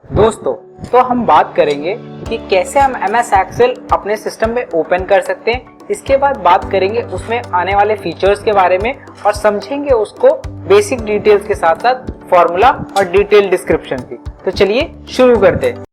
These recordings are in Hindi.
दोस्तों, तो हम बात करेंगे कि कैसे हम MS एक्सेल अपने सिस्टम में ओपन कर सकते हैं। इसके बाद बात करेंगे उसमें आने वाले फीचर्स के बारे में और समझेंगे उसको बेसिक डिटेल्स के साथ साथ फॉर्मूला और डिटेल डिस्क्रिप्शन की। तो चलिए शुरू करते हैं।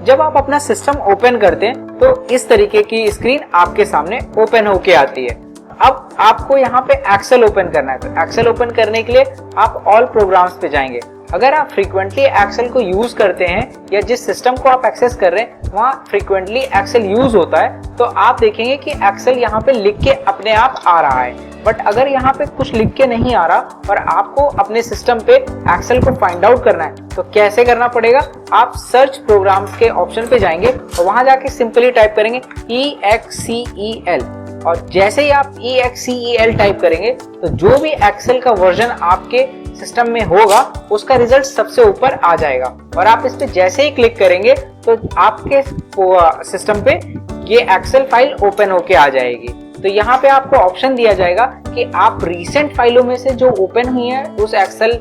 जब आप अपना सिस्टम ओपन करते हैं तो इस तरीके की स्क्रीन आपके सामने ओपन होके आती है। अब आपको यहाँ पे एक्सेल ओपन करना है, तो एक्सेल ओपन करने के लिए आप ऑल प्रोग्राम्स पे जाएंगे। अगर आप फ्रीक्वेंटली एक्सेल को यूज करते हैं या जिस सिस्टम को आप एक्सेस कर रहे हैं वहाँ फ्रीक्वेंटली एक्सेल यूज होता है, तो आप देखेंगे कि एक्सेल यहाँ पे लिख के अपने आप आ रहा है। बट अगर यहाँ पे कुछ लिख के नहीं आ रहा और आपको अपने सिस्टम पे एक्सेल को फाइंड आउट करना है, तो कैसे करना पड़ेगा? आप सर्च प्रोग्राम्स के ऑप्शन पे जाएंगे और वहां जाके सिंपली टाइप करेंगे EXCEL, और जैसे ही आप EXCEL टाइप करेंगे तो जो भी एक्सेल का वर्जन आपके सिस्टम में होगा उसका रिजल्ट सबसे ऊपर आ जाएगा। और आप इस पे जैसे ही क्लिक करेंगे तो आपके सिस्टम पे ये एक्सेल फाइल ओपन होके आ जाएगी। तो यहाँ पे आपको ऑप्शन दिया जाएगा कि आप रीसेंट फाइलों में से जो ओपन हुई है उस एक्सेल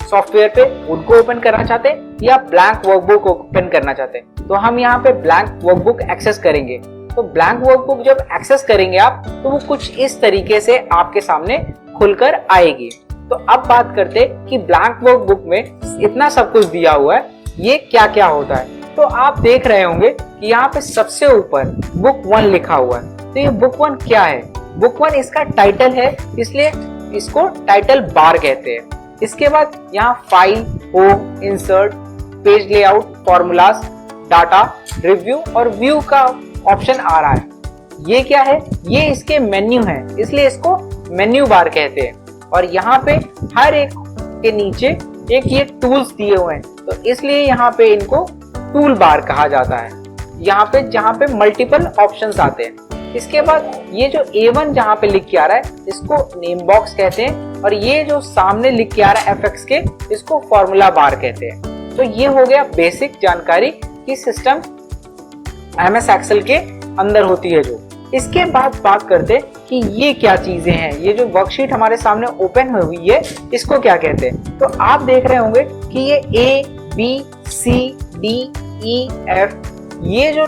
सॉफ्टवेयर पे उनको ओपन करना चाहते हैं या ब्लैंक वर्कबुक ओपन करना चाहते हैं। तो हम यहाँ पे ब्लैंक वर्कबुक एक्सेस करेंगे। तो ब्लैंक वर्कबुक जब एक्सेस करेंगे आप, तो वो कुछ इस तरीके से आपके सामने खुलकर आएगी। तो अब बात करते हैं कि ब्लैंक वर्कबुक में इतना सब कुछ दिया हुआ है, ये क्या क्या होता है। तो आप देख रहे होंगे कि यहाँ पे सबसे ऊपर बुक 1 लिखा हुआ है। तो ये बुक 1 क्या है? बुक 1 इसका टाइटल है, इसलिए इसको टाइटल बार कहते हैं। इसके बाद यहाँ file, home, insert, page layout, formulas, data, review और व्यू का ऑप्शन आ रहा है। ये क्या है? ये इसके मेन्यू है, इसलिए इसको मेन्यू बार कहते हैं। और यहाँ पे हर एक के नीचे एक ये टूल्स दिए हुए हैं, तो इसलिए यहाँ पे इनको टूल बार कहा जाता है। यहाँ पे जहाँ पे मल्टीपल ऑप्शंस आते हैं। इसके बाद ये जो A1 जहाँ पे लिख के आ रहा है इसको नेम बॉक्स कहते हैं, और ये जो सामने लिख के आ रहा है FX के, इसको फॉर्मूला बार कहते हैं। तो ये हो गया बेसिक जानकारी कि सिस्टम MS एक्सेल के अंदर होती है जो। इसके बाद बात करते हैं कि ये क्या चीजें हैं। ये जो वर्कशीट हमारे सामने ओपन हुई है इसको क्या कहते हैं। तो आप देख रहे होंगे कि ये A, B, C, D, E, F, ये जो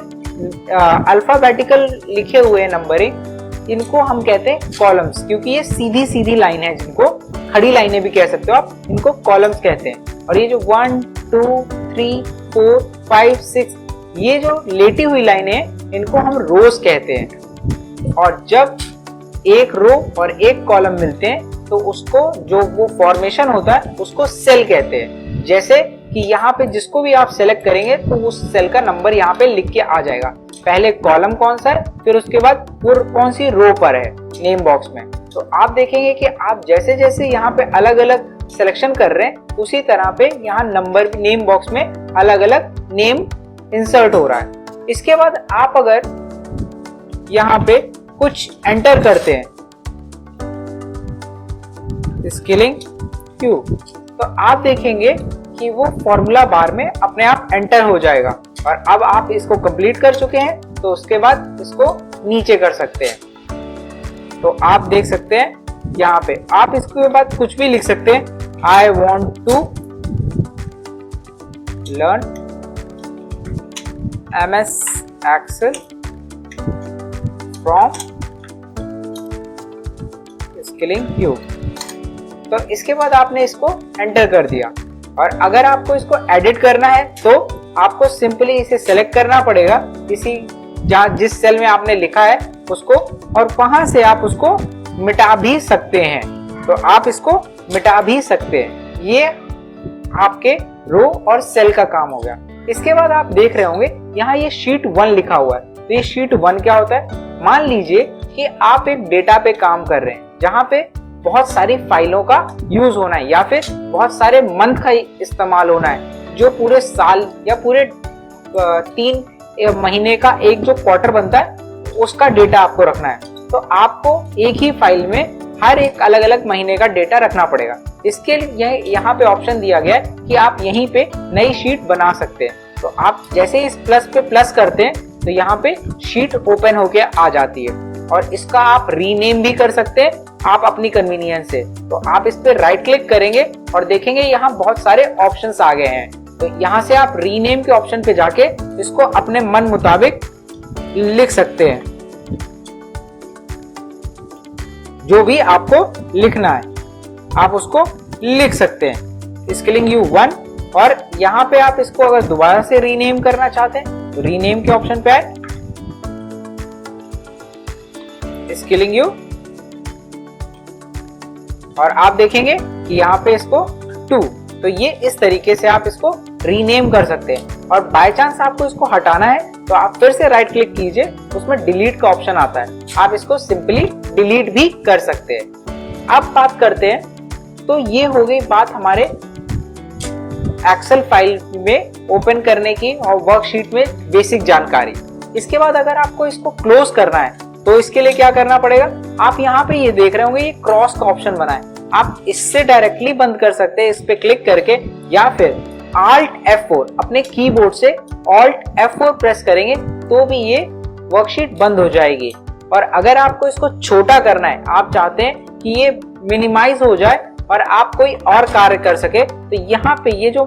अल्फाबेटिकल लिखे हुए हैं नंबरिंग, इनको हम कहते हैं कॉलम्स, क्योंकि ये सीधी सीधी लाइन है, जिनको खड़ी लाइनें भी कह सकते हो आप, इनको कॉलम्स कहते हैं। और ये जो 1, 2, 3, 4, 5, 6 ये जो लेटी हुई लाइनें हैं इनको हम रोज कहते हैं। और जब एक रो और एक कॉलम मिलते हैं तो उसको जो वो फॉर्मेशन होता है उसको सेल कहते हैं। जैसे कि यहाँ पे जिसको भी आप सेलेक्ट करेंगे तो उस सेल का नंबर यहाँ पे लिख के आ जाएगा। पहले कॉलम कौन सा है, फिर उसके बाद वो कौन सी रो पर है नेम बॉक्स में। तो आप देखेंगे कि आप जैसे जैसे यहाँ पे अलग अलग सिलेक्शन कर रहे हैं उसी तरह पे यहाँ नंबर नेम बॉक्स में अलग अलग नेम इंसर्ट हो रहा है। इसके बाद आप अगर यहाँ पे कुछ एंटर करते हैं, स्केलिंग क्यू, तो आप देखेंगे कि वो फॉर्मूला बार में अपने आप एंटर हो जाएगा। और अब आप इसको कंप्लीट कर चुके हैं तो उसके बाद इसको नीचे कर सकते हैं। तो आप देख सकते हैं यहाँ पे आप इसके बाद कुछ भी लिख सकते हैं। I want to learn MS Excel from scaling Q. तो इसके बाद आपने इसको एंटर कर दिया। और अगर आपको इसको एडिट करना है तो आपको सिंपली इसे सेलेक्ट करना पड़ेगा, इसी जिस सेल में आपने लिखा है उसको, और वहां से आप उसको मिटा भी सकते हैं। तो आप इसको मिटा भी सकते हैं। ये आपके रो और सेल का काम हो गया। इसके बाद आप देख रहे होंगे यहाँ ये शीट 1 लिखा हुआ है। तो ये शीट 1 क्या होता है? मान लीजिए कि आप एक डेटा पे काम कर रहे हैं जहाँ पे बहुत सारी फाइलों का यूज होना है या फिर बहुत सारे मंथ का इस्तेमाल होना है, जो पूरे साल या पूरे 3 महीने का एक जो क्वार्टर बनता है उसका डेटा आपको रखना है। तो आपको एक ही फाइल में हर एक अलग अलग महीने का डेटा रखना पड़ेगा। इसके लिए यहाँ पे ऑप्शन दिया गया है कि आप यहीं पे नई शीट बना सकते हैं। तो आप जैसे इस प्लस पे प्लस करते हैं तो यहाँ पे शीट ओपन होके आ जाती है। और इसका आप रीनेम भी कर सकते हैं आप अपनी कन्वीनियंस से। तो आप इस पे राइट क्लिक करेंगे और देखेंगे यहाँ बहुत सारे ऑप्शंस आ गए हैं। तो यहाँ से आप रीनेम के ऑप्शन पे जाके इसको अपने मन मुताबिक लिख सकते हैं, जो भी आपको लिखना है आप उसको लिख सकते हैं। स्किलिंग यू 1, और यहाँ पे आप इसको अगर दोबारा से रीनेम करना चाहते हैं तो रीनेम के ऑप्शन पे आए, स्किलिंग यू, और आप देखेंगे कि यहाँ पे इसको 2। तो ये इस तरीके से आप इसको रीनेम कर सकते हैं। और बाय चांस आपको इसको हटाना है तो आप फिर से राइट क्लिक कीजिए, उसमें डिलीट का ऑप्शन आता है, आप इसको सिंपली डिलीट भी कर सकते हैं। अब बात करते हैं, तो ये हो गई बात हमारे एक्सेल फाइल में ओपन करने की और वर्कशीट में बेसिक जानकारी। इसके बाद अगर आपको इसको क्लोज करना है तो इसके लिए क्या करना पड़ेगा, आप यहाँ पे ये देख रहे होंगे ये क्रॉस का ऑप्शन बना है, आप इससे डायरेक्टली बंद कर सकते हैं इस पे क्लिक करके, या फिर Alt F4 अपने कीबोर्ड से Alt F4 प्रेस करेंगे तो भी ये वर्कशीट बंद हो जाएगी। और अगर आपको इसको छोटा करना है, आप चाहते हैं कि ये मिनिमाइज हो जाए और आप कोई और कार्य कर सके, तो यहाँ पे ये जो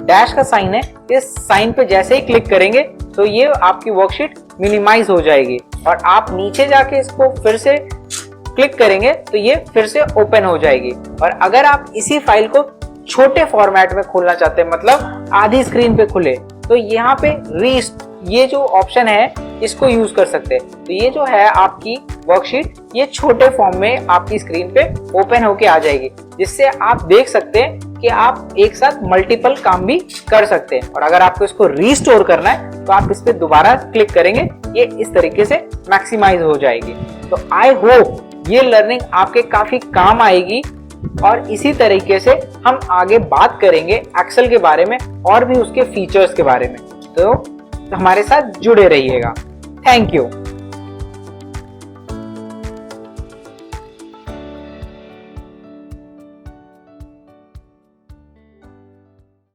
डैश का साइन है, इस साइन पे जैसे ही क्लिक करेंगे तो ये आपकी वर्कशीट मिनिमाइज हो जाएगी। और आप नीचे जाके इसको फिर से क्लिक करेंगे तो ये फिर से ओपन हो जाएगी। और अगर आप इसी फाइल को छोटे फॉर्मेट में खोलना चाहते हैं, मतलब आधी स्क्रीन पे खुले, तो यहाँ पे ये जो ऑप्शन है इसको यूज कर सकते हैं। तो ये जो है आपकी वर्कशीट, ये छोटे फॉर्म में आपकी स्क्रीन पे ओपन होके आ जाएगी, जिससे आप देख सकते हैं कि आप एक साथ मल्टीपल काम भी कर सकते हैं। और अगर आपको इसको रीस्टोर करना है तो आप इस पे दोबारा क्लिक करेंगे, ये इस तरीके से मैक्सिमाइज हो जाएगी। तो आई होप ये लर्निंग आपके काफी काम आएगी, और इसी तरीके से हम आगे बात करेंगे एक्सेल के बारे में और भी उसके फीचर्स के बारे में। तो हमारे साथ जुड़े रहिएगा। Thank you.